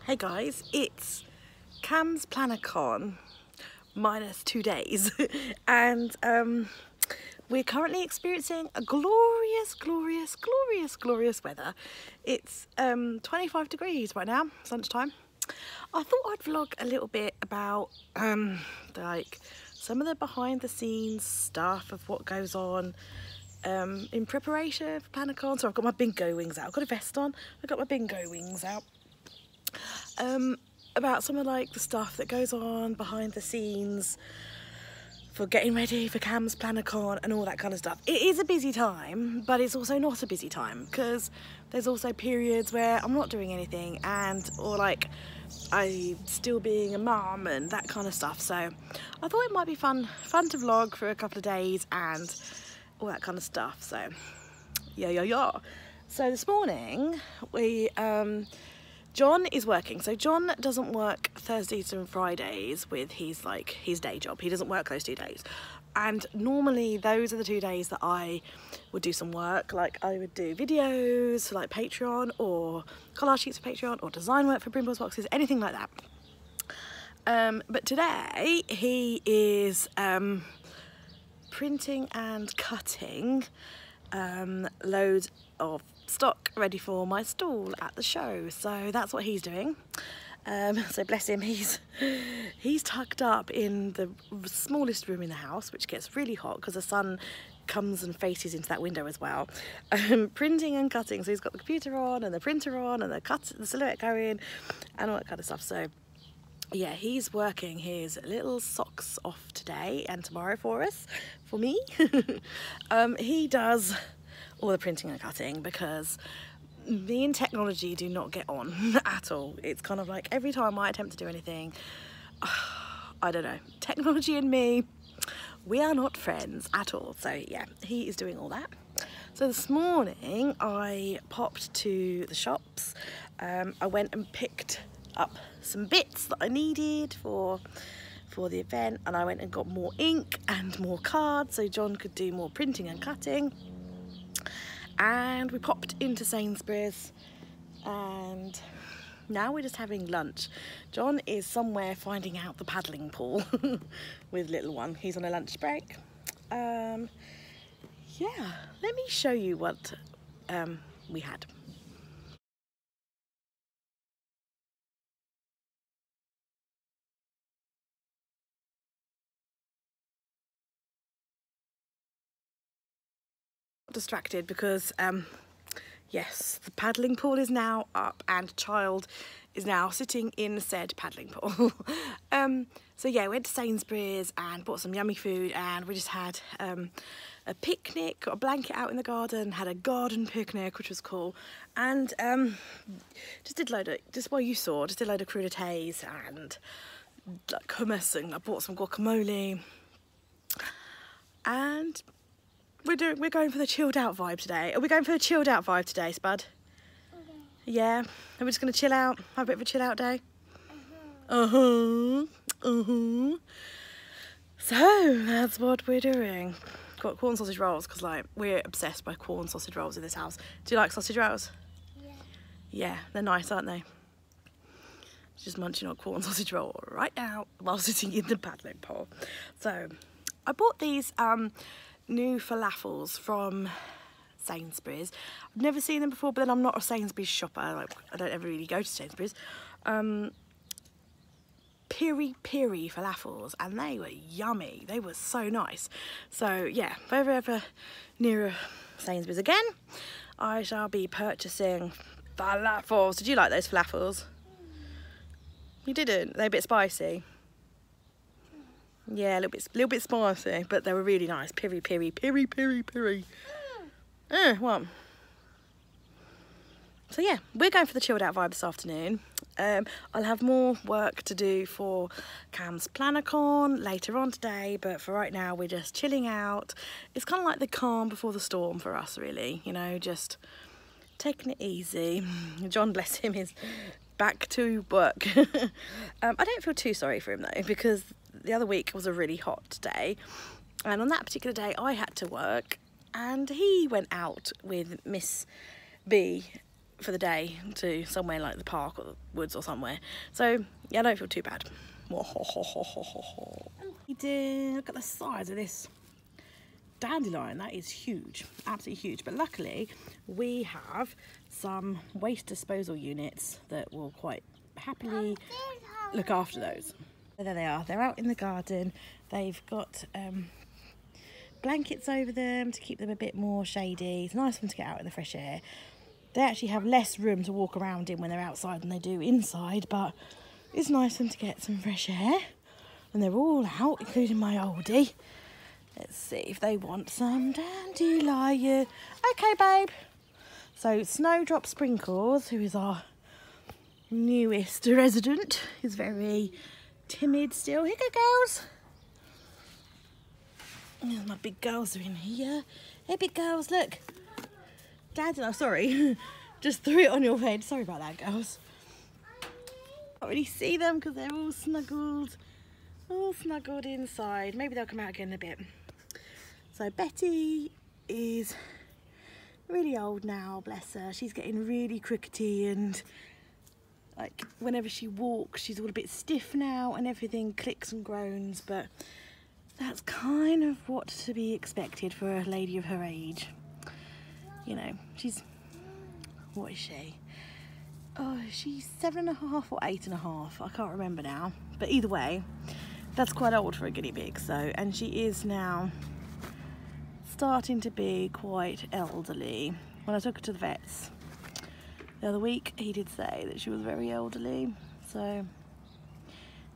Hey guys, it's Cam's PlannerCon minus 2 days and we're currently experiencing a glorious weather. It's 25 degrees right now, it's lunchtime. I thought I'd vlog a little bit about like some of the behind the scenes stuff of what goes on in preparation for PlannerCon. So I've got my bingo wings out, I've got a vest on, I've got my bingo wings out. About some of like the stuff that goes on behind the scenes for getting ready for Cam's PlannerCon and all that kind of stuff. It is a busy time, but it's also not a busy time because there's also periods where I'm not doing anything or like I still being a mum and that kind of stuff. So I thought it might be fun to vlog for a couple of days and all that kind of stuff. So yeah. So this morning we John is working. So John doesn't work Thursdays and Fridays with his day job. He doesn't work those 2 days. And normally those are the 2 days that I would do some work. Like I would do videos for like Patreon or collage sheets for Patreon or design work for Brim boxes, anything like that. But today he is printing and cutting loads of stock ready for my stall at the show. So that's what he's doing. So bless him, he's tucked up in the smallest room in the house, which gets really hot because the sun comes and faces into that window as well. Printing and cutting, so he's got the computer on and the printer on and the silhouette going and all that kind of stuff. So yeah, he's working his little socks off today and tomorrow for me. He does all the printing and cutting because me and technology do not get on at all. It's kind of like every time I attempt to do anything, I don't know, technology and me, we are not friends at all. So yeah, he is doing all that. So this morning I popped to the shops. I went and picked up some bits that I needed for the event, and I went and got more ink and more cards so John could do more printing and cutting. And we popped into Sainsbury's and now we're just having lunch. John is somewhere finding out the paddling pool with little one. He's on a lunch break. Yeah, let me show you what we had. Distracted because yes, the paddling pool is now up and child is now sitting in said paddling pool. So yeah, we went to Sainsbury's and bought some yummy food, and we just had a picnic, got a blanket out in the garden, had a garden picnic, which was cool, and just did a load of crudités and like hummus, and I bought some guacamole, and we're going for the chilled out vibe today. Are we going for the chilled out vibe today, Spud? Okay. Yeah? Are we just going to chill out? Have a bit of a chill out day? So, that's what we're doing. Got corn sausage rolls, because like, we're obsessed by corn sausage rolls in this house. Do you like sausage rolls? Yeah. Yeah, they're nice, aren't they? Just munching on corn sausage roll right now while sitting in the paddling pool. So, I bought these new falafels from Sainsbury's. I've never seen them before, but then I'm not a Sainsbury's shopper. Like, I don't ever really go to Sainsbury's. Piri falafels, and they were yummy. They were so nice. So yeah, if I'm ever near Sainsbury's again, I shall be purchasing falafels. Did you like those falafels? You didn't? They're a bit spicy. Yeah, a little bit spicy, but they were really nice. Piri. What? So yeah, we're going for the chilled out vibe this afternoon. I'll have more work to do for Cam's PlannerCon later on today, but for right now we're just chilling out. It's kind of like the calm before the storm for us, really. You know, just taking it easy. John, bless him, is back to work. I don't feel too sorry for him though, because the other week was a really hot day, and on that particular day I had to work, and he went out with Miss B for the day to somewhere like the park or the woods or somewhere. So yeah, I don't feel too bad. Look at the size of this dandelion. That is huge, absolutely huge. But luckily we have some waste disposal units that will quite happily look after those. So there they are, they're out in the garden. They've got blankets over them to keep them a bit more shady. It's nice for them to get out in the fresh air. They actually have less room to walk around in when they're outside than they do inside, but it's nice for them to get some fresh air. And they're all out, including my oldie. Let's see if they want some dandelion. Okay, babe. So Snowdrop Sprinkles, who is our newest resident, is very timid still. Here you go, girls. Oh, my big girls are in here. Hey, big girls, look. Dandelion, sorry. Just threw it on your head. Sorry about that, girls. Can't really see them because they're all snuggled inside. Maybe they'll come out again in a bit. So Betty is really old now, bless her. She's getting really crickety, and like whenever she walks she's all a bit stiff now and everything clicks and groans, but that's kind of what to be expected for a lady of her age. You know, she's, what is she? Oh, she's 7.5 or 8.5, I can't remember now, but either way that's quite old for a guinea pig. So, and she is now starting to be quite elderly. When I took her to the vets the other week, he did say that she was very elderly. So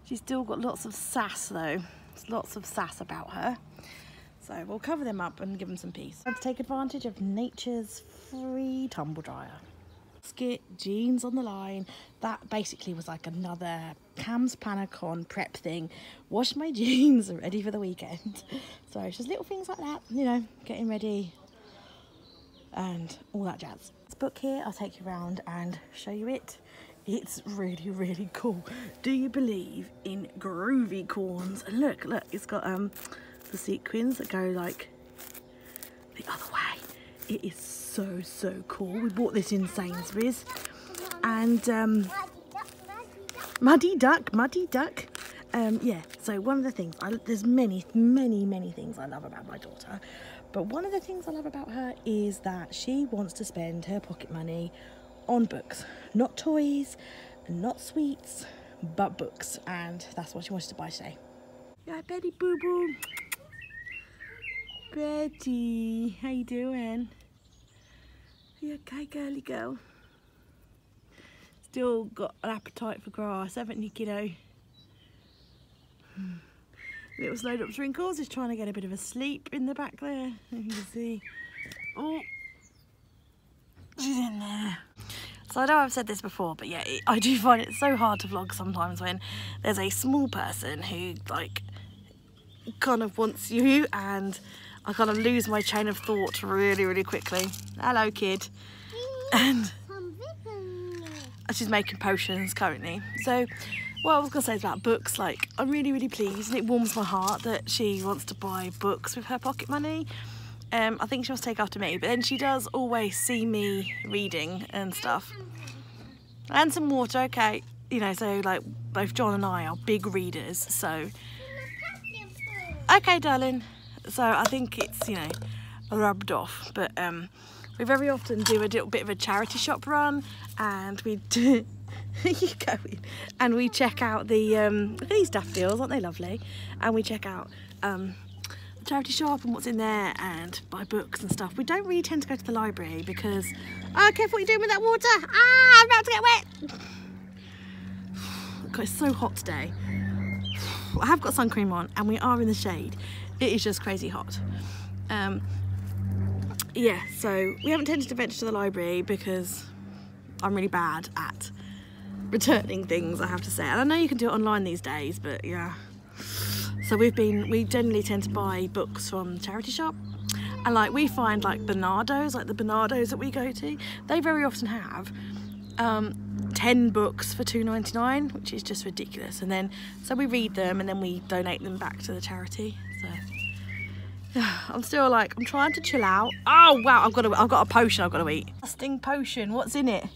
she's still got lots of sass though. There's lots of sass about her. So we'll cover them up and give them some peace. And to take advantage of nature's free tumble dryer. Skit, jeans on the line. That basically was like another Cam's Planner-Con prep thing. Wash my jeans, ready for the weekend. So it's just little things like that, you know, getting ready and all that jazz. This book here, I'll take you around and show you it. It's really, really cool. Do you believe in groovy corns? And look, it's got the sequins that go like the other way. It is so cool. We bought this in Sainsbury's, and muddy duck. Yeah, so one of the things, there's many things I love about my daughter, but one of the things I love about her is that she wants to spend her pocket money on books, not toys, not sweets, but books, and that's what she wanted to buy today. Yeah, Betty boo boo. Betty, how you doing? You okay, girly girl? Still got an appetite for grass, haven't you, kiddo? Little Snowdrop Sprinkles is trying to get a bit of a sleep in the back there. You can see. Oh, she's in there. So I know I've said this before, but yeah, I do find it so hard to vlog sometimes when there's a small person who like kind of wants you, and I kind of lose my chain of thought really quickly. Hello, kid. And she's making potions currently. So what I was going to say is about books, like I'm really pleased, and it warms my heart that she wants to buy books with her pocket money. I think she wants to take after me, but then she does always see me reading and stuff. And some water, okay. You know, so like both John and I are big readers, so. Okay, darling. So I think it's, you know, rubbed off, but we very often do a little bit of a charity shop run, and we do, you go in, and we check out the, look at these daffodils, aren't they lovely? And we check out the charity shop and what's in there and buy books and stuff. We don't really tend to go to the library because, oh, careful what you're doing with that water. Ah, I'm about to get wet. God, it's so hot today. I have got sun cream on and we are in the shade. It is just crazy hot. Yeah, so we haven't tended to venture to the library because I'm really bad at returning things, I have to say. And I know you can do it online these days, but yeah. So we generally tend to buy books from the charity shop. And like we find like Bernardo's, like the Bernardo's that we go to, they very often have 10 books for $2.99, which is just ridiculous. And then, so we read them and then we donate them back to the charity. So I'm still like, I'm trying to chill out. Oh wow, I've got a potion I've got to eat. Fasting potion, what's in it?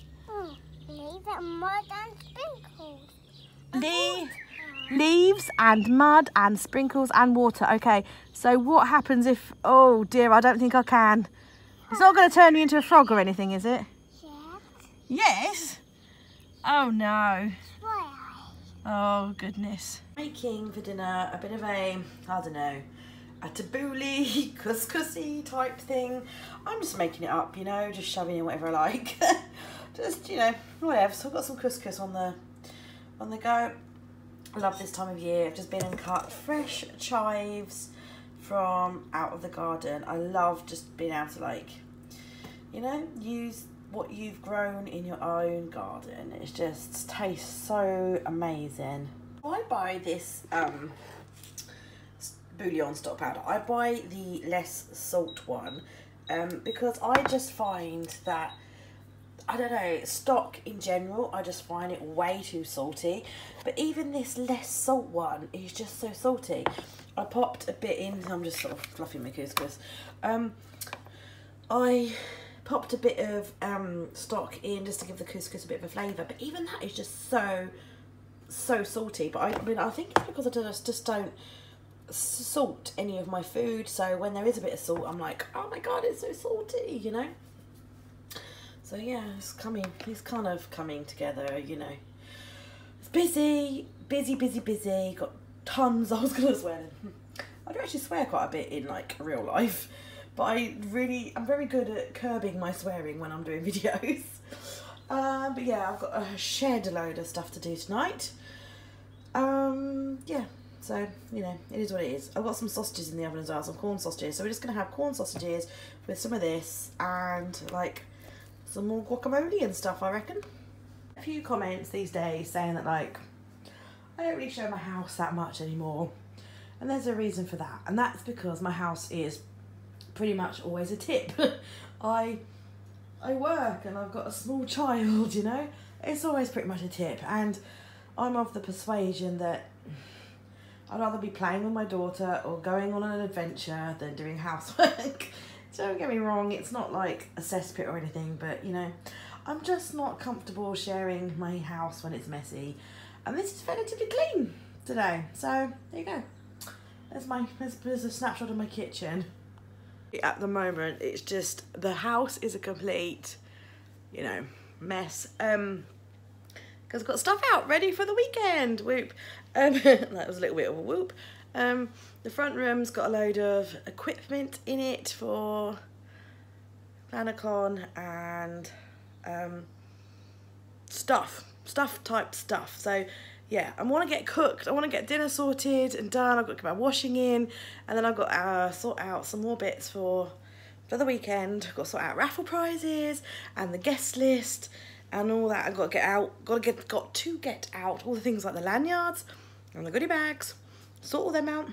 Leaves and mud and sprinkles. Leaves and mud and sprinkles and water. Okay, so what happens if, oh dear, I don't think I can. It's not going to turn me into a frog or anything, is it? Yes. Yes? Oh no. Why? Oh goodness. Making for dinner a bit of a, I don't know, a tabbouleh, couscousy type thing. I'm just making it up, you know, just shoving in whatever I like. Just, you know, whatever. So I've got some couscous on the go. I love this time of year. I've just been and cut fresh chives from out of the garden. I love just being able to, like, you know, use what you've grown in your own garden. It just tastes so amazing. I buy this bouillon stock powder. I buy the less salt one because I just find that, I don't know, stock in general, I just find it way too salty. But even this less salt one is just so salty. I popped a bit in, I'm just sort of fluffing my couscous. I popped a bit of stock in just to give the couscous a bit of a flavour. But even that is just so salty. But I mean, I think it's because I just don't salt any of my food. So when there is a bit of salt, I'm like, oh my God, it's so salty, you know? So yeah, it's kind of coming together, you know. It's busy. Got tons, I was gonna swear. I do actually swear quite a bit in like real life, but I'm very good at curbing my swearing when I'm doing videos. But yeah, I've got a shed load of stuff to do tonight. Yeah, so, you know, it is what it is. I've got some sausages in the oven as well, some corn sausages. So we're just gonna have corn sausages with some of this and like some more guacamole and stuff, I reckon. A few comments these days saying that, like, I don't really show my house that much anymore. And there's a reason for that. And that's because my house is pretty much always a tip. I work and I've got a small child, you know. It's always pretty much a tip. And I'm of the persuasion that I'd rather be playing with my daughter or going on an adventure than doing housework. Don't get me wrong, it's not like a cesspit or anything, but, you know, I'm just not comfortable sharing my house when it's messy. And this is relatively clean today. So, there you go. There's a snapshot of my kitchen. At the moment, it's just, the house is a complete, you know, mess. Because I've got stuff out ready for the weekend. Whoop. That was a little bit of a whoop. The front room's got a load of equipment in it for Planacon and type stuff. So yeah, I want to get cooked. I want to get dinner sorted and done. I've got to get my washing in, and then I've got to sort out some more bits for the weekend. I've got to sort out raffle prizes and the guest list and all that. I've got to get out. Got to get out all the things like the lanyards and the goodie bags. Sort all them out.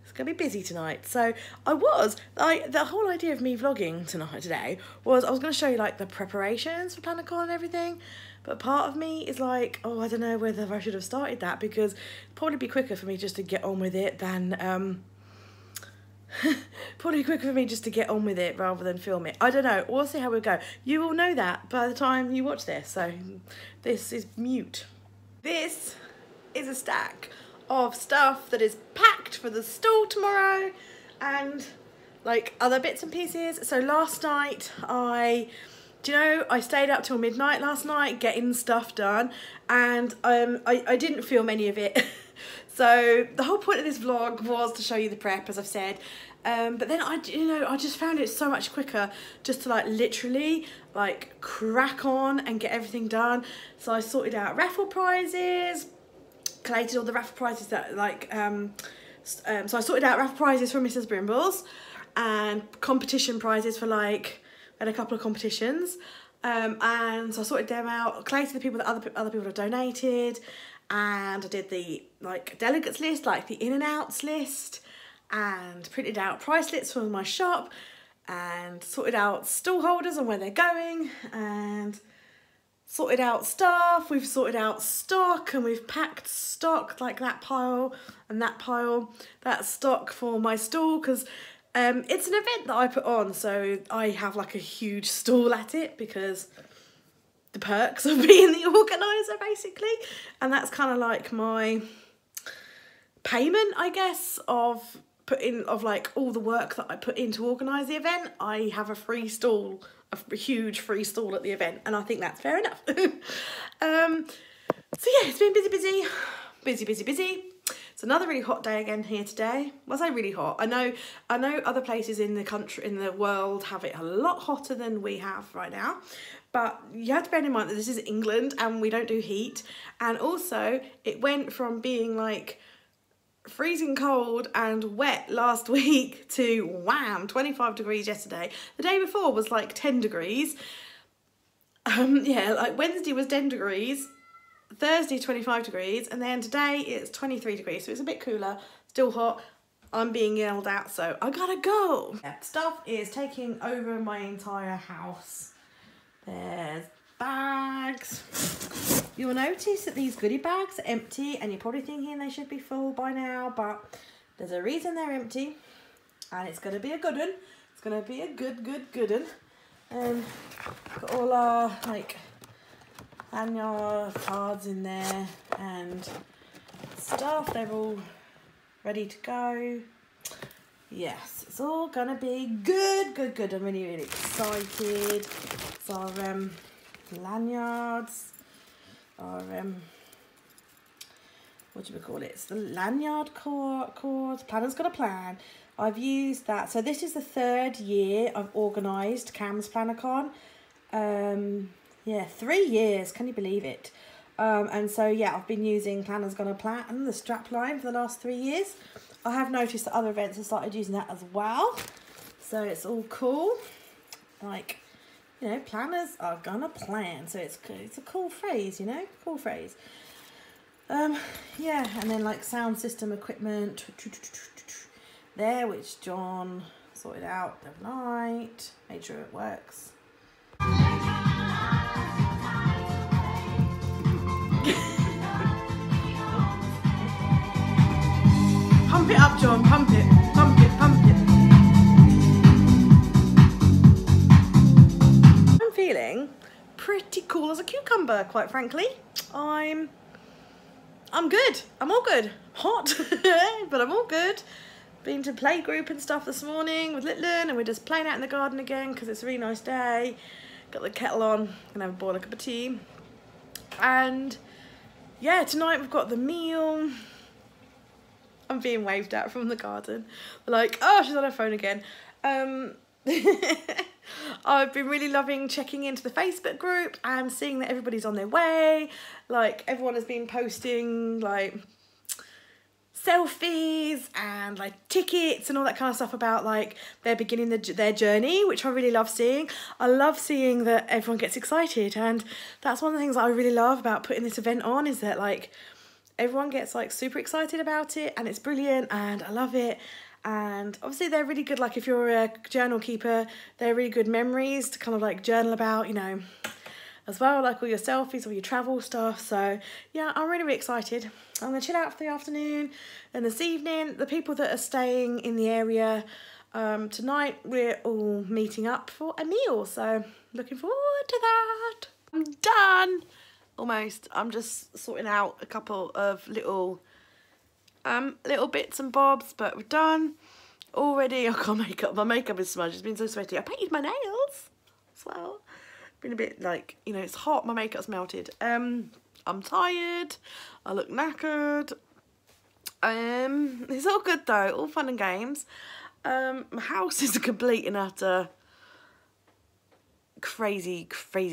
It's gonna be busy tonight. So the whole idea of me vlogging today was I was gonna show you like the preparations for Planacon and everything, but part of me is like, oh, I don't know whether I should have started that, because it'd probably be quicker for me just to get on with it than probably quicker for me just to get on with it rather than film it. I don't know, we'll see how we go. You will know that by the time you watch this, so this is mute. This is a stack of stuff that is packed for the stall tomorrow and like other bits and pieces. So last night I stayed up till midnight last night getting stuff done, and I didn't film any of it. So the whole point of this vlog was to show you the prep, as I've said. But then I just found it so much quicker just to like literally like crack on and get everything done. So I sorted out raffle prizes, collated all the raffle prizes that like so I sorted out raffle prizes for Mrs. Brimbles and competition prizes for like, I had a couple of competitions, and so I sorted them out, collated the people that other people have donated, and I did the like delegates list, like the in and outs list, and printed out price lists from my shop, and sorted out stall holders and where they're going, and sorted out stuff, we've sorted out stock, and we've packed stock, like that pile and that pile. That's stock for my stall, because it's an event that I put on, so I have like a huge stall at it, because the perks of being the organiser, basically. And that's kind of like my payment, I guess, of like all the work that I put in to organise the event. I have a free stall, a huge free stall at the event, and I think that's fair enough. So yeah, it's been busy. It's another really hot day again here today. Was I really hot? I know other places in the country, in the world, have it a lot hotter than we have right now, but you have to bear in mind that this is England and we don't do heat. And also it went from being like freezing cold and wet last week to wham, 25 degrees yesterday. The day before was like 10 degrees. Yeah, like Wednesday was 10 degrees, Thursday 25 degrees, and then today it's 23 degrees, so it's a bit cooler, still hot. I'm being yelled at, so I gotta go. Yeah, stuff is taking over my entire house. There's bags. You'll notice that these goodie bags are empty, and you're probably thinking they should be full by now, but there's a reason they're empty, and it's going to be a good one. It's going to be a good one. Got all our like lanyard cards in there and stuff. They're all ready to go. Yes, it's all going to be good. I'm really excited. It's our lanyards. Our what do we call it? It's the lanyard cords. Planner's got a plan. I've used that. So this is the 3rd year I've organised Cam's PlannerCon. Yeah, 3 years. Can you believe it? And so yeah, I've been using Planner's Got a Plan and the strap line for the last 3 years. I have noticed that other events have started using that as well. So it's all cool. Like, you know, planners are gonna plan, so it's a cool phrase, you know, cool phrase. Yeah, and then like sound system equipment there, which John sorted out the other night, made sure it works. Pump it up, John, pump it. Feeling pretty cool as a cucumber, quite frankly. I'm good. I'm all good. Hot, but I'm all good. Been to play group and stuff this morning with Litlin, and we're just playing out in the garden again because it's a really nice day. Got the kettle on, gonna have a boil a cup of tea. And yeah, tonight we've got the meal. I'm being waved at from the garden. Like, oh, she's on her phone again. I've been really loving checking into the Facebook group and seeing that everybody's on their way. Like, everyone has been posting like selfies and like tickets and all that kind of stuff about like they're beginning their journey, which I really love seeing. I love seeing that everyone gets excited, and that's one of the things that I really love about putting this event on, is that like everyone gets like super excited about it, and it's brilliant and I love it. And obviously they're really good, like if you're a journal keeper, they're really good memories to kind of like journal about, you know, as well, like all your selfies, all your travel stuff. So yeah, I'm really excited. I'm gonna chill out for the afternoon, and this evening, the people that are staying in the area tonight, we're all meeting up for a meal, so looking forward to that. I'm done, almost. I'm just sorting out a couple of little bits and bobs, but we're done already. I got makeup. My makeup is smudged. It's been so sweaty. I painted my nails as well. Been a bit like, you know, it's hot. My makeup's melted. I'm tired. I look knackered. It's all good though. All fun and games. My house is a complete and utter crazy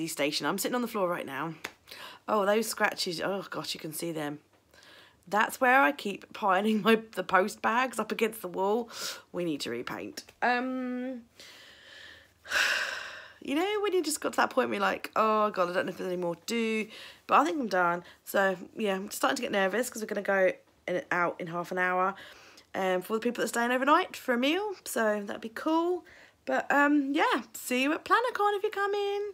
station. I'm sitting on the floor right now. Oh, those scratches. Oh gosh, you can see them. That's where I keep piling the post bags up against the wall. We need to repaint. You know, when you just got to that point where you're like, oh God, I don't know if there's any more to do, but I think I'm done. So yeah, I'm starting to get nervous because we're going to go out in half an hour for the people that are staying overnight for a meal. So that'd be cool. But yeah, see you at PlannerCon if you come in.